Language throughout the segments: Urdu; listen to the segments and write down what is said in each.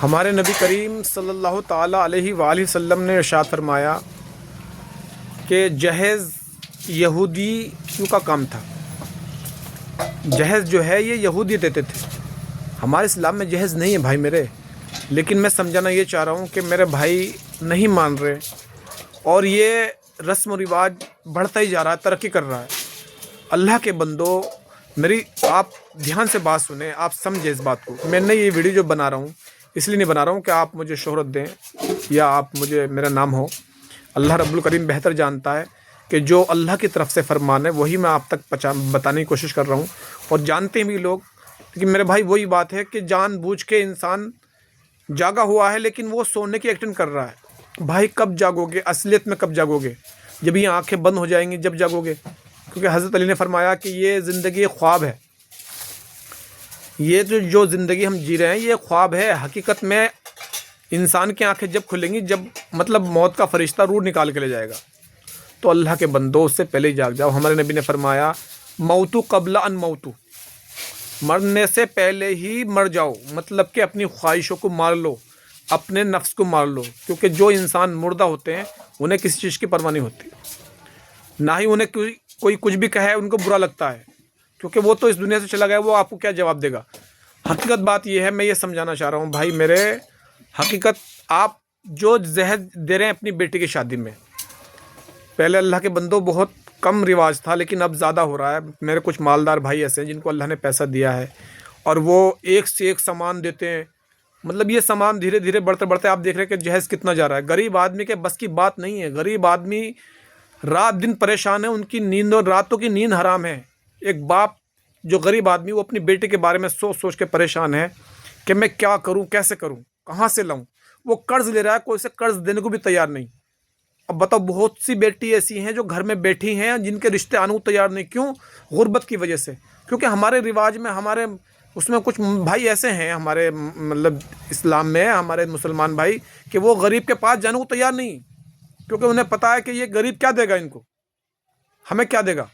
ہمارے نبی کریم صلی اللہ تعالیٰ علیہ وآلہ وسلم نے ارشاد فرمایا کہ جہیز یہودیوں کا کام تھا۔ جہیز جو ہے یہ یہودی دیتے تھے، ہمارے اسلام میں جہیز نہیں ہے بھائی میرے۔ لیکن میں سمجھانا یہ چاہ رہا ہوں کہ میرے بھائی نہیں مان رہے اور یہ رسم و رواج بڑھتا ہی جا رہا ہے، ترقی کر رہا ہے۔ اللہ کے بندو، میری آپ دھیان سے بات سنیں، آپ سمجھیں اس بات کو۔ میں نے یہ ویڈیو جو بنا رہا ہوں اس لیے نہیں بنا رہا ہوں کہ آپ مجھے شہرت دیں یا آپ مجھے میرا نام ہو۔ اللہ رب الکریم بہتر جانتا ہے کہ جو اللہ کی طرف سے فرمان ہے وہی میں آپ تک بتانے کی کوشش کر رہا ہوں، اور جانتے ہیں بھی لوگ۔ لیکن میرے بھائی وہی بات ہے کہ جان بوجھ کے انسان جاگا ہوا ہے لیکن وہ سونے کی ایکٹنگ کر رہا ہے۔ بھائی کب جاگو گے؟ اصلیت میں کب جاگو گے؟ جب یہ آنکھیں بند ہو جائیں گی جب جاگو گے، کیونکہ حضرت علی نے فرمایا کہ یہ زندگی خواب ہے، یہ جو زندگی ہم جی رہے ہیں یہ خواب ہے۔ حقیقت میں انسان کی آنکھیں جب کھلیں گی، جب مطلب موت کا فرشتہ روح نکال کے لے جائے گا، تو اللہ کے بندو اس سے پہلے ہی جاگ جاؤ۔ ہمارے نبی نے فرمایا موتو قبل ان موتو، مرنے سے پہلے ہی مر جاؤ، مطلب کہ اپنی خواہشوں کو مار لو، اپنے نفس کو مار لو۔ کیونکہ جو انسان مردہ ہوتے ہیں انہیں کسی چیز کی پرواہ نہیں ہوتی، نہ ہی انہیں کوئی کچھ بھی کہے ان کو برا لگتا ہے، کیونکہ وہ تو اس دنیا سے چلا گیا، وہ آپ کو کیا جواب دے گا۔ حقیقت بات یہ ہے، میں یہ سمجھانا چاہ رہا ہوں بھائی میرے، حقیقت آپ جو زہر دے رہے ہیں اپنی بیٹی کی شادی میں، پہلے اللہ کے بندوں بہت کم رواج تھا لیکن اب زیادہ ہو رہا ہے۔ میرے کچھ مالدار بھائی ایسے ہیں جن کو اللہ نے پیسہ دیا ہے اور وہ ایک سے ایک سامان دیتے ہیں، مطلب یہ سامان دھیرے دھیرے بڑھتے بڑھتے آپ دیکھ رہے ہیں کہ جہیز کتنا جا رہا ہے۔ غریب آدمی کے بس کی بات نہیں ہے، غریب آدمی رات دن پریشان ہے، ان کی نیند اور راتوں کی نیند حرام ہے۔ ایک باپ جو غریب آدمی وہ اپنی بیٹی کے بارے میں سوچ سوچ کے پریشان ہے کہ میں کیا کروں، کیسے کروں، کہاں سے لاؤں۔ وہ قرض لے رہا ہے، کوئی سے قرض دینے کو بھی تیار نہیں۔ اب بتاؤ، بہت سی بیٹی ایسی ہیں جو گھر میں بیٹھی ہیں جن کے رشتے آنے کو تیار نہیں۔ کیوں؟ غربت کی وجہ سے۔ کیونکہ ہمارے رواج میں، ہمارے اس میں کچھ بھائی ایسے ہیں ہمارے مطلب اسلام میں، ہمارے مسلمان بھائی، کہ وہ غریب کے پاس جانے کو تیار نہیں، کیونکہ انہیں پتہ ہے کہ یہ غریب کیا دے گا ان کو، ہمیں کیا دے گا۔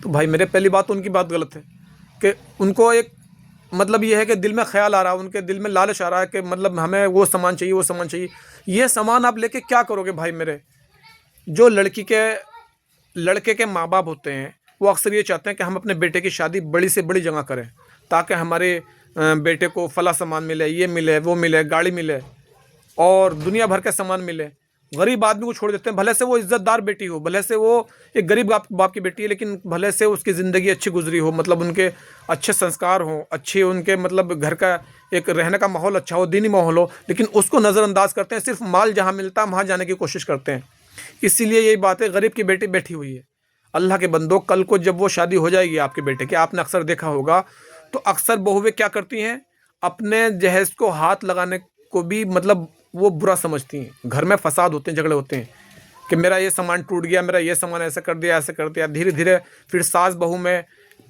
تو بھائی میرے پہلی بات ان کی بات غلط ہے کہ ان کو ایک مطلب یہ ہے کہ دل میں خیال آ رہا ہے، ان کے دل میں لالچ آ رہا ہے کہ مطلب ہمیں وہ سامان چاہیے، وہ سامان چاہیے۔ یہ سامان آپ لے کے کیا کرو گے بھائی میرے؟ جو لڑکے کے ماں باپ ہوتے ہیں وہ اکثر یہ چاہتے ہیں کہ ہم اپنے بیٹے کی شادی بڑی سے بڑی جگہ کریں تاکہ ہمارے بیٹے کو فلاں سامان ملے، یہ ملے، وہ ملے، گاڑی ملے اور دنیا بھر کے سامان ملے۔ غریب آدمی کو چھوڑ دیتے ہیں، بھلے سے وہ عزت دار بیٹی ہو، بھلے سے وہ ایک غریب باپ کی بیٹی ہے، لیکن بھلے سے اس کی زندگی اچھی گزری ہو، مطلب ان کے اچھے سنسکار ہوں، اچھے ان کے مطلب گھر کا ایک رہنے کا ماحول اچھا ہو، دینی ماحول ہو، لیکن اس کو نظر انداز کرتے ہیں، صرف مال جہاں ملتا ہے وہاں جانے کی کوشش کرتے ہیں۔ اسی لیے یہی بات ہے، غریب کی بیٹی بیٹھی ہوئی ہے۔ اللہ کے بندوں، کل کو جب وہ شادی ہو جائے گی آپ کے بیٹے کی، آپ نے اکثر دیکھا ہوگا تو اکثر بہویں کیا کرتی ہیں، اپنے جہیز کو ہاتھ لگانے کو بھی مطلب وہ برا سمجھتی ہیں۔ گھر میں فساد ہوتے ہیں، جھگڑے ہوتے ہیں کہ میرا یہ سامان ٹوٹ گیا، میرا یہ سامان ایسے کر دیا، ایسے کر دیا۔ دھیرے دھیرے پھر ساس بہو میں،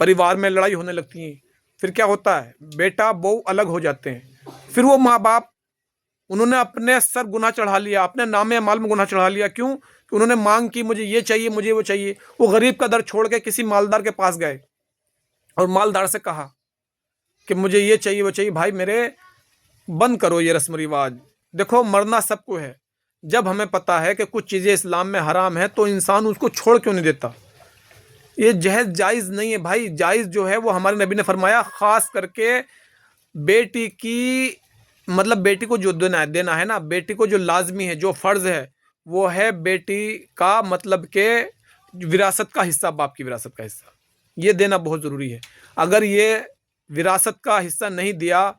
پریوار میں لڑائی ہونے لگتی ہیں۔ پھر کیا ہوتا ہے، بیٹا بہو الگ ہو جاتے ہیں۔ پھر وہ ماں باپ انہوں نے اپنے سر گناہ چڑھا لیا، اپنے نام اعمال میں گناہ چڑھا لیا۔ کیوں؟ کہ انہوں نے مانگ کی، مجھے یہ چاہیے، مجھے وہ چاہیے۔ وہ غریب کا در چھوڑ کے کسی مالدار کے پاس گئے اور مالدار سے کہا کہ مجھے یہ چاہیے، وہ چاہیے۔ بھائی میرے، بند کرو یہ رسم و رواج۔ دیکھو، مرنا سب کو ہے۔ جب ہمیں پتہ ہے کہ کچھ چیزیں اسلام میں حرام ہیں تو انسان اس کو چھوڑ کیوں نہیں دیتا؟ یہ جہیز جائز نہیں ہے بھائی۔ جائز جو ہے وہ ہمارے نبی نے فرمایا، خاص کر کے بیٹی کی مطلب بیٹی کو جو دینا ہے نا، بیٹی کو جو لازمی ہے، جو فرض ہے، وہ ہے بیٹی کا مطلب کہ وراثت کا حصہ، باپ کی وراثت کا حصہ یہ دینا بہت ضروری ہے۔ اگر یہ وراثت کا حصہ نہیں دیا،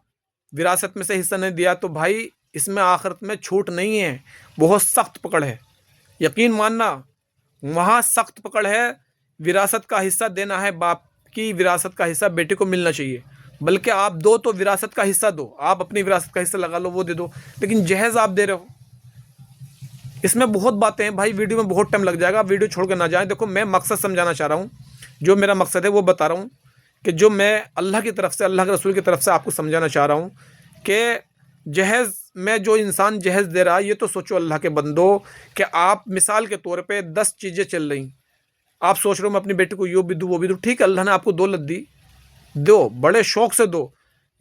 وراثت میں سے حصہ نہیں دیا، تو بھائی اس میں آخرت میں چھوٹ نہیں ہے، بہت سخت پکڑ ہے۔ یقین ماننا، وہاں سخت پکڑ ہے۔ وراثت کا حصہ دینا ہے، باپ کی وراثت کا حصہ بیٹے کو ملنا چاہیے۔ بلکہ آپ دو تو وراثت کا حصہ دو، آپ اپنی وراثت کا حصہ لگا لو، وہ دے دو، لیکن جہیز آپ دے رہے ہو۔ اس میں بہت باتیں ہیں بھائی، ویڈیو میں بہت ٹائم لگ جائے گا، ویڈیو چھوڑ کے نہ جائیں۔ دیکھو، میں مقصد سمجھانا چاہ رہا ہوں، جو میرا مقصد ہے وہ بتا رہا ہوں، کہ جو میں اللہ کی طرف سے، اللہ کے رسول کی طرف سے آپ کو سمجھانا چاہ رہا ہوں کہ جہیز میں جو انسان جہیز دے رہا ہے، یہ تو سوچو اللہ کے بندو کہ آپ مثال کے طور پہ 10 چیزیں چل رہی، آپ سوچ رہے ہو میں اپنی بیٹی کو یہ بھی دوں، وہ بھی دوں۔ ٹھیک ہے، اللہ نے آپ کو دولت دی، دو، بڑے شوق سے دو،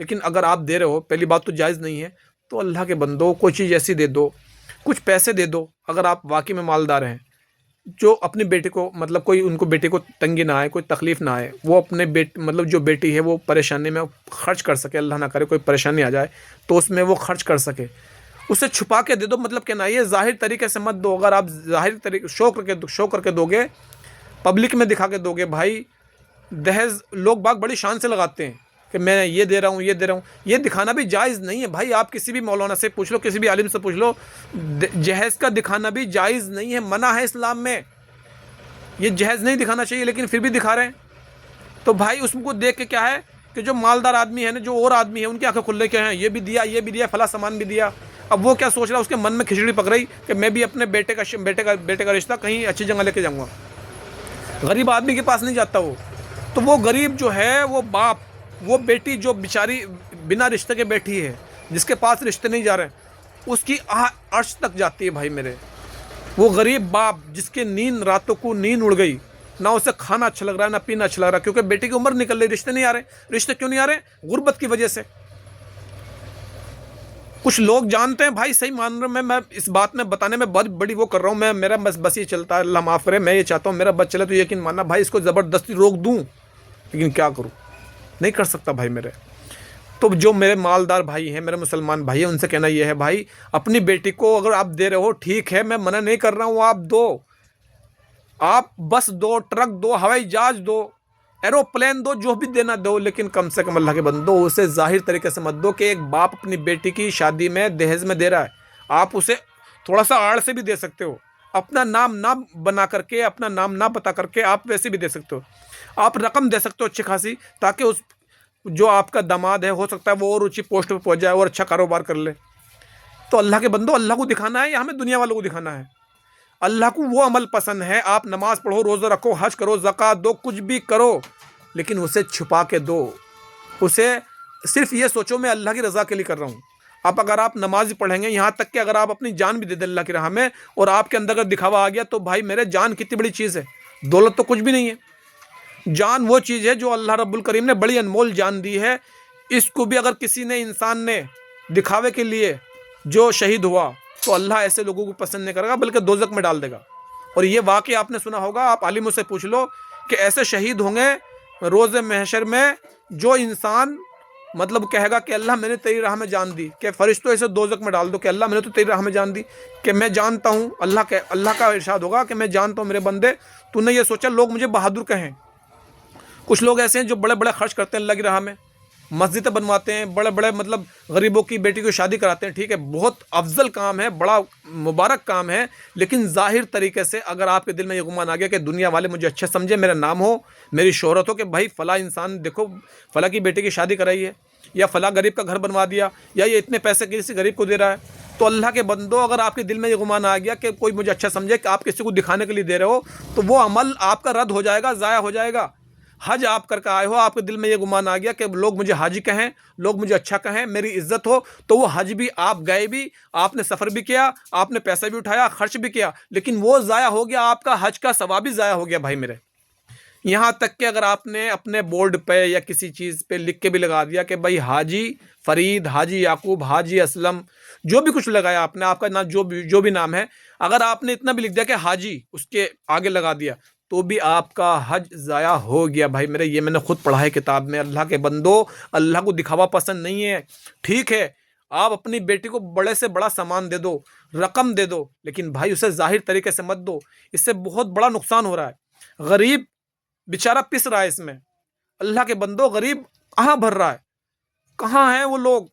لیکن اگر آپ دے رہے ہو، پہلی بات تو جائز نہیں ہے، تو اللہ کے بندو کوئی چیز ایسی دے دو، کچھ پیسے دے دو اگر آپ واقعی میں مالدار ہیں، جو اپنے بیٹے کو مطلب کوئی ان کو بیٹے کو تنگی نہ آئے، کوئی تکلیف نہ آئے، وہ اپنے مطلب جو بیٹی ہے وہ پریشانی میں خرچ کر سکے، اللہ نہ کرے کوئی پریشانی آ جائے تو اس میں وہ خرچ کر سکے، اسے چھپا کے دے دو، مطلب کہ نہ یہ ظاہر طریقے سے مت دو۔ اگر آپ ظاہر طریقے شو کر کے دو گے، پبلک میں دکھا کے دو گے، بھائی دہیز لوگ باغ بڑی شان سے لگاتے ہیں کہ میں یہ دے رہا ہوں، یہ دے رہا ہوں، یہ دکھانا بھی جائز نہیں ہے بھائی۔ آپ کسی بھی مولانا سے پوچھ لو، کسی بھی عالم سے پوچھ لو، جہیز کا دکھانا بھی جائز نہیں ہے، منع ہے اسلام میں، یہ جہیز نہیں دکھانا چاہیے، لیکن پھر بھی دکھا رہے ہیں۔ تو بھائی اس کو دیکھ کے کیا ہے کہ جو مالدار آدمی ہے نا، جو اور آدمی ہے، ان کی آنکھیں کھل رہی کہ ہیں یہ بھی دیا، یہ بھی دیا، فلاں سامان بھی دیا۔ اب وہ کیا سوچ رہا ہے، اس کے من میں کھچڑی پک رہی کہ میں بھی اپنے بیٹے کا رشتہ کہیں اچھی جگہ لے کے جاؤں گا۔ غریب آدمی کے پاس نہیں جاتا وہ، تو وہ غریب جو ہے، وہ باپ، وہ بیٹی جو بیچاری بنا رشتے کے بیٹھی ہے، جس کے پاس رشتے نہیں جا رہے، اس کی عرش تک جاتی ہے بھائی میرے۔ وہ غریب باپ جس کے راتوں کو نیند اڑ گئی، نہ اسے کھانا اچھا لگ رہا ہے، نہ پینا اچھا لگ رہا ہے، کیونکہ بیٹی کی عمر نکل رہی، رشتے نہیں آ رہے۔ رشتے کیوں نہیں آ رہے؟ غربت کی وجہ سے۔ کچھ لوگ جانتے ہیں بھائی، صحیح مان رہا ہوں میں اس بات میں بتانے میں بہت بڑی وہ کر رہا ہوں، میرا بس یہ چلتا ہے، اللہ معاف کرے، میں یہ چاہتا ہوں میرا بس چلے تو یقین ماننا بھائی، اس کو زبردستی روک دوں، لیکن کیا کروں، نہیں کر سکتا بھائی میرے۔ تو جو میرے مالدار بھائی ہیں، میرے مسلمان بھائی ہیں، ان سے کہنا یہ ہے بھائی، اپنی بیٹی کو اگر آپ دے رہے ہو ٹھیک ہے، میں منع نہیں کر رہا ہوں، آپ دو، آپ بس دو، ٹرک دو، ہوائی جہاز دو، ایروپلین دو، جو بھی دینا دو، لیکن کم سے کم اللہ کے بندو اسے ظاہر طریقے سے مت دو کہ ایک باپ اپنی بیٹی کی شادی میں دہیز میں دے رہا ہے۔ آپ اسے تھوڑا سا آڑ سے بھی دے سکتے ہو، اپنا نام نہ بنا کر کے، اپنا نام نہ بتا کر کے، آپ ویسے بھی دے سکتے ہو، آپ رقم دے سکتے ہو اچھی خاصی، تاکہ اس جو آپ کا داماد ہے، ہو سکتا ہے وہ اور اونچی پوسٹ پہ پہنچ جائے اور اچھا کاروبار کر لے۔ تو اللہ کے بندو، اللہ کو دکھانا ہے یا ہمیں دنیا والوں کو دکھانا ہے؟ اللہ کو وہ عمل پسند ہے، آپ نماز پڑھو، روزہ رکھو، حج کرو، زکوٰۃ دو، کچھ بھی کرو، لیکن اسے چھپا کے دو، اسے صرف یہ سوچو میں اللہ کی رضا کے لیے کر رہا ہوں۔ اگر آپ نماز پڑھیں گے، یہاں تک کہ اگر آپ اپنی جان بھی دے دیں اللہ کی راہ میں، اور آپ کے اندر اگر دکھاوا آ گیا، تو بھائی میرے جان کتنی بڑی چیز ہے، دولت تو کچھ بھی نہیں ہے۔ جان وہ چیز ہے جو اللہ رب الکریم نے بڑی انمول جان دی ہے، اس کو بھی اگر کسی نے، انسان نے دکھاوے کے لیے جو شہید ہوا، تو اللہ ایسے لوگوں کو پسند نہیں کرے گا، بلکہ دوزخ میں ڈال دے گا۔ اور یہ واقعہ آپ نے سنا ہوگا، آپ عالموں سے پوچھ لو کہ ایسے شہید ہوں گے روز محشر میں، جو انسان مطلب کہے گا کہ اللہ میں نے تیری راہ میں جان دی، کہ فرشتوں ایسے دوزخ میں ڈال دو کہ اللہ میں نے تو تیری راہ میں جان دی، کہ میں جانتا ہوں، اللہ کا ارشاد ہوگا کہ میں جانتا ہوں میرے بندے، تو نے یہ سوچا لوگ مجھے بہادر کہیں۔ کچھ لوگ ایسے ہیں جو بڑے بڑے خرچ کرتے ہیں اللہ کی راہ میں، مسجدیں بنواتے ہیں، بڑے بڑے مطلب غریبوں کی بیٹی کو شادی کراتے ہیں، ٹھیک ہے، بہت افضل کام ہے، بڑا مبارک کام ہے، لیکن ظاہر طریقے سے اگر آپ کے دل میں یہ گمان آ گیا کہ دنیا والے مجھے اچھا سمجھے، میرا نام ہو، میری شہرت ہو، کہ بھائی فلاں انسان دیکھو فلاں کی بیٹی کی شادی کرائی ہے، یا فلاں غریب کا گھر بنوا دیا، یا یہ اتنے پیسے کسی غریب کو دے رہا ہے، تو اللہ کے بندو اگر آپ کے دل میں یہ گمان آ گیا کہ کوئی مجھے اچھا سمجھے، کہ آپ کسی کو دکھانے کے لیے دے رہے ہو، تو وہ عمل آپ کا رد ہو جائے گا، ضائع ہو جائے گا۔ حج آپ کر کے آئے ہو، آپ کے دل میں یہ گمان آ گیا کہ لوگ مجھے حاجی کہیں، لوگ مجھے اچھا کہیں، میری عزت ہو، تو وہ حج بھی آپ گئے بھی، آپ نے سفر بھی کیا، آپ نے پیسہ بھی اٹھایا، خرچ بھی کیا، لیکن وہ ضائع ہو گیا، آپ کا حج کا ثواب بھی ضائع ہو گیا بھائی میرے۔ یہاں تک کہ اگر آپ نے اپنے بورڈ پہ یا کسی چیز پہ لکھ کے بھی لگا دیا کہ بھائی حاجی فرید، حاجی یعقوب، حاجی اسلم، جو بھی کچھ لگایا آپ نے، آپ کا نام جو بھی نام ہے، اگر آپ نے اتنا بھی لکھ دیا کہ حاجی اس کے آگے لگا دیا، تو بھی آپ کا حج ضائع ہو گیا بھائی میرے۔ یہ میں نے خود پڑھا ہے کتاب میں۔ اللہ کے بندو، اللہ کو دکھاوا پسند نہیں ہے، ٹھیک ہے، آپ اپنی بیٹی کو بڑے سے بڑا سامان دے دو، رقم دے دو، لیکن بھائی اسے ظاہر طریقے سے مت دو، اس سے بہت بڑا نقصان ہو رہا ہے۔ غریب بیچارہ پس رہا ہے اس میں، اللہ کے بندو، غریب کہاں بھر رہا ہے، کہاں ہیں وہ لوگ،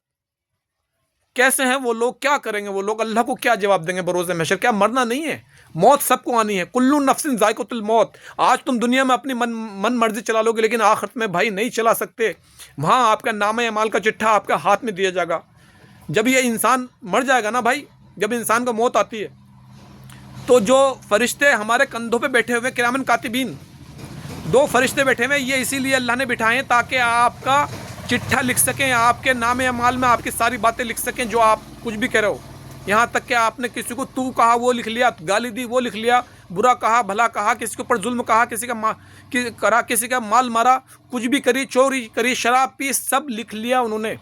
کیسے ہیں وہ لوگ، کیا کریں گے وہ لوگ، اللہ کو کیا جواب دیں گے بروز محشر؟ کیا مرنا نہیں ہے؟ موت سب کو آنی ہے، کلو نفس ذائقۃ الموت۔ آج تم دنیا میں اپنی من مرضی چلا لو گے، لیکن آخرت میں بھائی نہیں چلا سکتے، وہاں آپ کا نام اعمال کا چٹھا آپ کا ہاتھ میں دیا جائے گا۔ جب یہ انسان مر جائے گا نا بھائی، جب انسان کو موت آتی ہے، تو جو فرشتے ہمارے کندھوں پہ بیٹھے ہوئے کرامن کاتبین، 2 فرشتے بیٹھے ہوئے، یہ اسی لیے اللہ نے بٹھائے ہیں تاکہ آپ کا چٹھا لکھ سکیں، آپ کے نام اعمال میں آپ کی ساری باتیں لکھ سکیں، جو آپ کچھ بھی کہہ رہے ہو۔ یہاں تک کہ آپ نے کسی کو تو کہا وہ لکھ لیا، گالی دی وہ لکھ لیا، برا کہا بھلا کہا, کسی کے اوپر ظلم کہا, کسی کا مال مارا, کچھ بھی کری, چوری کری, شراب پی, سب لکھ لیا انہوں نے.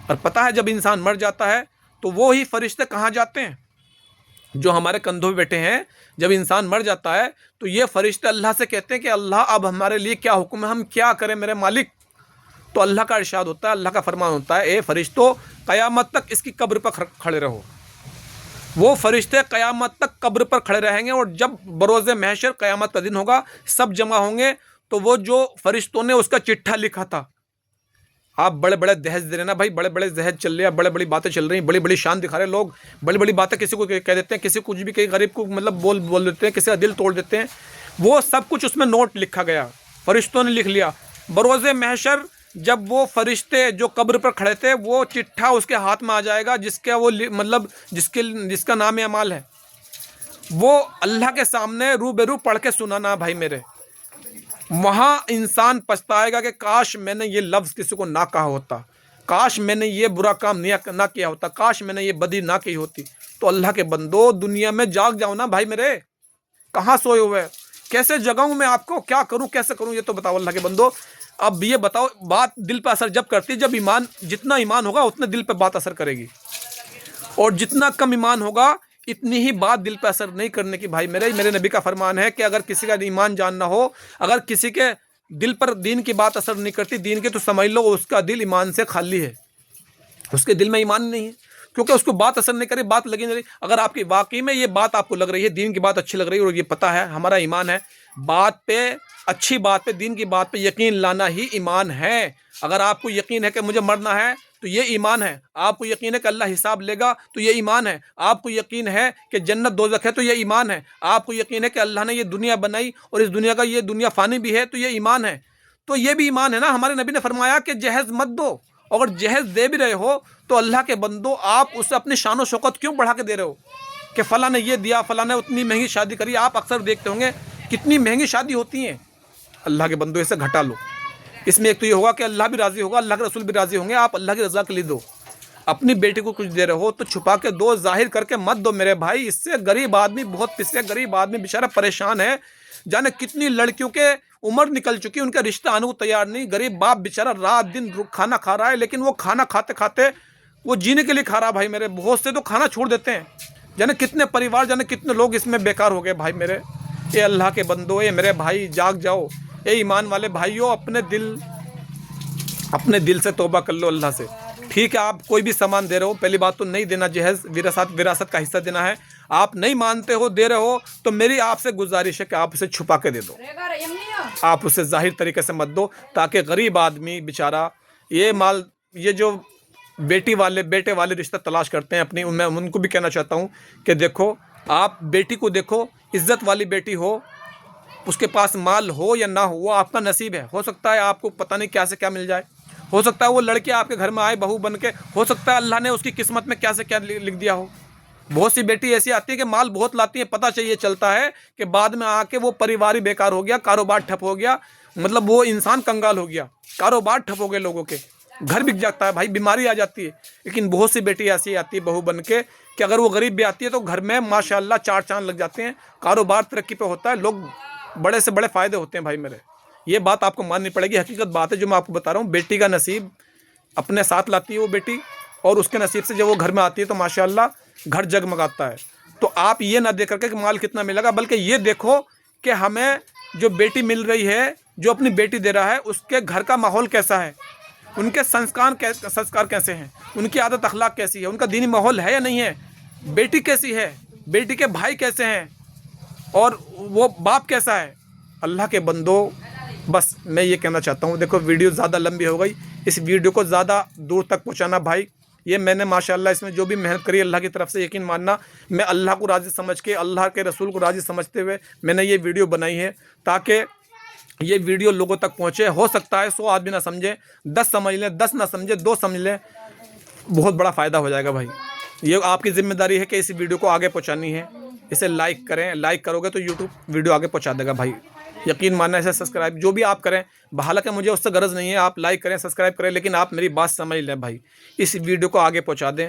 اور پتہ ہے جب انسان مر جاتا ہے تو وہی فرشتے کہاں جاتے ہیں جو ہمارے کندھوں پہ بیٹھے ہیں. جب انسان مر جاتا ہے تو یہ فرشتے اللہ سے کہتے ہیں کہ اللہ اب ہمارے لیے کیا حکم ہے, ہم کیا کریں میرے مالک. تو اللہ کا ارشاد ہوتا ہے, اللہ کا فرمان ہوتا ہے, اے فرشتوں قیامت تک اس کی قبر پر کھڑے رہو. وہ فرشتے قیامت تک قبر پر کھڑے رہیں گے, اور جب بروز محشر قیامت کا دن ہوگا سب جمع ہوں گے تو وہ جو فرشتوں نے اس کا چٹھا لکھا تھا, آپ بڑے بڑے دہیج دے رہے ہیں نا بھائی, بڑے بڑے دہیج چل رہے ہیں, بڑے بڑی باتیں چل رہی ہیں, بڑی بڑی شان دکھا رہے ہیں لوگ, بڑی بڑی باتیں کسی کو کہہ دیتے ہیں, کسی کچھ بھی, کہیں غریب کو مطلب بول دیتے ہیں, کسی کا دل توڑ دیتے ہیں. وہ سب کچھ اس میں نوٹ لکھا گیا, فرشتوں نے لکھ لیا. بروز محشر جب وہ فرشتے جو قبر پر کھڑے تھے وہ چٹھا اس کے ہاتھ میں آ جائے گا, جس کا وہ مطلب جس کا نام اعمال ہے, وہ اللہ کے سامنے روبرو پڑھ کے سنانا بھائی میرے. وہاں انسان پچھتائے گا کہ کاش میں نے یہ لفظ کسی کو نہ کہا ہوتا, کاش میں نے یہ برا کام نہ کیا ہوتا, کاش میں نے یہ بدی نہ کی ہوتی. تو اللہ کے بندو دنیا میں جاگ جاؤ نا بھائی میرے, کہاں سوئے ہوئے, کیسے جگاؤں میں آپ کو, کیا کروں, کیسے کروں, یہ تو بتاؤ اللہ کے بندو. اب یہ بتاؤ, بات دل پہ اثر جب کرتی ہے, جب جتنا ایمان ہوگا اتنے دل پہ بات اثر کرے گی, اور جتنا کم ایمان ہوگا اتنی ہی بات دل پہ اثر نہیں کرنے کی. بھائی میرے نبی کا فرمان ہے کہ اگر کسی کا ایمان جاننا ہو, اگر کسی کے دل پر دین کی بات اثر نہیں کرتی دین کی, تو سمجھ لو اس کا دل ایمان سے خالی ہے, اس کے دل میں ایمان نہیں ہے, کیونکہ اس کو بات اثر نہیں کری, بات لگی نہیں رہی. اگر آپ کی واقعی میں یہ بات آپ کو لگ رہی ہے, دین کی بات اچھی لگ رہی ہے, اور یہ پتہ ہے ہمارا ایمان ہے, بات پہ, اچھی بات پہ, دین کی بات پہ یقین لانا ہی ایمان ہے. اگر آپ کو یقین ہے کہ مجھے مرنا ہے تو یہ ایمان ہے, آپ کو یقین ہے کہ اللہ حساب لے گا تو یہ ایمان ہے, آپ کو یقین ہے کہ جنت دوزخ ہے تو یہ ایمان ہے, آپ کو یقین ہے کہ اللہ نے یہ دنیا بنائی اور اس دنیا کا یہ دنیا فانی بھی ہے تو یہ ایمان ہے. تو یہ بھی ایمان ہے نا. ہمارے نبی نے فرمایا کہ جہیز مت دو, اگر جہیز دے بھی رہے ہو تو اللہ کے بندو آپ اسے اپنی شان و شوکت کیوں بڑھا کے دے رہے ہو کہ فلاں نے یہ دیا, فلاں نے اتنی مہنگی شادی کری. آپ اکثر دیکھتے ہوں گے کتنی مہنگی شادی ہوتی ہیں. اللہ کے بندو اسے گھٹا لو. اس میں ایک تو یہ ہوگا کہ اللہ بھی راضی ہوگا, اللہ کے رسول بھی راضی ہوں گے. آپ اللہ کی رضا کے لیے دو. اپنی بیٹی کو کچھ دے رہے ہو تو چھپا کے دو, ظاہر کر کے مت دو میرے بھائی. اس سے غریب آدمی بہت پسے, غریب آدمی بیچارہ پریشان ہے. جانے کتنی لڑکیوں کے عمر نکل چکی, ان کا رشتہ آنے کو تیار نہیں. غریب باپ بیچارہ رات دن کھانا کھا رہا ہے, لیکن وہ کھانا کھاتے کھاتے وہ جینے کے لیے کھا رہا بھائی میرے. بہت سے تو کھانا چھوڑ دیتے ہیں. جانے کتنے پریوار, جانے کتنے لوگ اس میں بیکار ہو گئے بھائی میرے. اے اللہ کے بندو, اے میرے بھائی جاگ جاؤ. اے ایمان والے بھائیوں, اپنے دل سے توبہ کر لو اللہ سے. ٹھیک ہے آپ کوئی بھی سامان دے رہے ہو, پہلی بات تو نہیں دینا جہیز, وراثت کا حصہ دینا ہے. آپ نہیں مانتے ہو, دے رہے ہو, تو میری آپ سے گزارش ہے کہ آپ اسے چھپا کے دے دو, آپ اسے ظاہر طریقے سے مت دو, تاکہ غریب آدمی بیچارہ یہ جو بیٹے والے رشتہ تلاش کرتے ہیں اپنی, میں ان کو بھی کہنا چاہتا ہوں کہ دیکھو, آپ بیٹی کو دیکھو, عزت والی بیٹی ہو, اس کے پاس مال ہو یا نہ ہو, وہ آپ کا نصیب ہے. ہو سکتا ہے آپ کو پتہ نہیں کیا سے کیا مل جائے, ہو سکتا ہے وہ لڑکے آپ کے گھر میں آئے بہو بن کے, ہو سکتا ہے اللہ نے اس کی قسمت میں کیا سے کیا لکھ دیا ہو. بہت سی بیٹی ایسی آتی ہے کہ مال بہت لاتی ہیں, پتہ چاہیے چلتا ہے کہ بعد میں آ کے وہ پریوار ہی بیکار ہو گیا, کاروبار ٹھپ ہو گیا, مطلب وہ انسان کنگال ہو گیا, کاروبار ٹھپ ہو گئے لوگوں کے, گھر بک جاتا ہے بھائی, بیماری آ جاتی ہے. لیکن بہت سی بیٹی ایسی آتی ہے بہو بن کے کہ اگر وہ غریب بھی آتی ہے تو گھر میں ماشاءاللہ 4 چاند لگ جاتے ہیں, کاروبار ترقی پہ ہوتا ہے, لوگ بڑے سے بڑے فائدے ہوتے ہیں بھائی میرے. یہ بات آپ کو ماننی پڑے گی, حقیقت بات ہے جو میں آپ کو بتا رہا ہوں. بیٹی کا نصیب اپنے ساتھ لاتی ہے وہ بیٹی, اور اس کے نصیب سے جب وہ گھر میں آتی ہے تو ماشاءاللہ گھر جگمگاتا ہے. تو آپ یہ نہ دیکھ کر کے کہ مال کتنا ملے گا, بلکہ یہ دیکھو کہ ہمیں جو بیٹی مل رہی ہے, جو اپنی بیٹی دے رہا ہے, اس کے گھر کا ماحول کیسا ہے, ان کے سنسکار کیسے ہیں, ان کی عادت اخلاق کیسی ہے, ان کا دینی ماحول ہے یا نہیں ہے, بیٹی کیسی ہے, بیٹی کے بھائی کیسے ہیں, اور وہ باپ کیسا ہے. اللہ کے بندو, بس میں یہ کہنا چاہتا ہوں, دیکھو ویڈیو زیادہ لمبی ہو گئی, اس ویڈیو کو زیادہ دور تک پہنچانا بھائی, یہ میں نے ماشاءاللہ اس میں جو بھی محنت کری اللہ کی طرف سے, یقین ماننا میں اللہ کو راضی سمجھ کے, اللہ کے رسول کو راضی سمجھتے ہوئے میں نے یہ ویڈیو بنائی ہے, تاکہ یہ ویڈیو لوگوں تک پہنچے. ہو سکتا ہے 100 آدمی نہ سمجھیں, 10 سمجھ لیں, 10 نہ سمجھیں 2 سمجھ لیں, بہت بڑا فائدہ ہو جائے گا بھائی. یہ آپ کی ذمہ داری ہے کہ اس ویڈیو کو آگے پہنچانی ہے. اسے لائک کریں, لائک کرو گے تو یوٹیوب ویڈیو آگے پہنچا دے گا بھائی, یقین ماننا. اسے سبسکرائب جو بھی آپ کریں, حالانکہ مجھے اس سے غرض نہیں ہے, آپ لائک کریں, سبسکرائب کریں, لیکن آپ میری بات سمجھ لیں بھائی, اس ویڈیو کو آگے پہنچا دیں.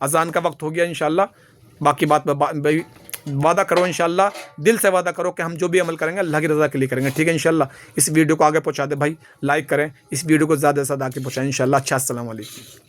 اذان کا وقت ہو گیا انشاءاللہ. باقی بات بھائی وعدہ کرو انشاءاللہ، دل سے وعدہ کرو کہ ہم جو بھی عمل کریں گے اللہ کی رضا کے لیے کریں گے. ٹھیک ہے انشاءاللہ. اس ویڈیو کو آگے پہنچا دے بھائی، لائک کریں، اس ویڈیو کو زیادہ سے زیادہ آگے پہنچائیں انشاءاللہ. اچھا، السلام علیکم.